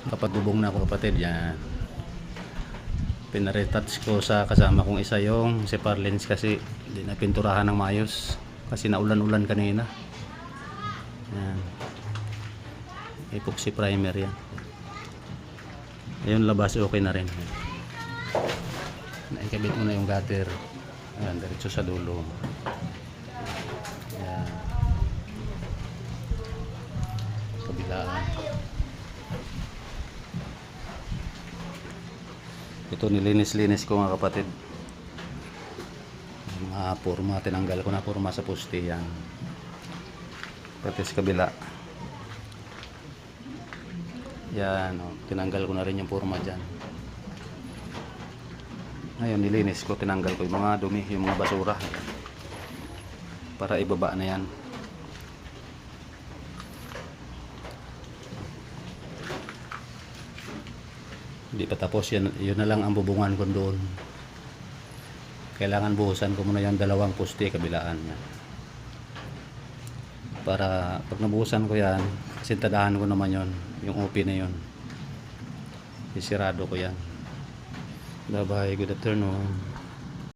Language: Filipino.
Kapag bubong na ako kapatid, yan. Pinaretouch ko sa kasama kong isa yung separ lens kasi hindi na pinturahan ng maayos. Kasi naulan-ulan kanina. Yan. Epoxy primer yan. Ayun, labas okay na rin. Naikabit mo na yung gutter. Ayan, diretso sa dulo. Ayan. Kabilaan. Ito nilinis-linis ko mga kapatid. Mga purma, tinanggal ko na purma sa poste yan. Pati sa kabila. Yan, oh, tinanggal ko na rin yung purma dyan. Ngayon nilinis ko, tinanggal ko yung mga dumi, yung mga basura. Para ibaba na yan. Hindi pa tapos yan, yun na lang ang bubungan ko doon. Kailangan buhusan ko muna yung dalawang poste kabilaan niya. Para pag nabuhusan ko yan, sintadahan ko naman yon, yung OP na yon. Isirado ko yan. Bye bye, good afternoon.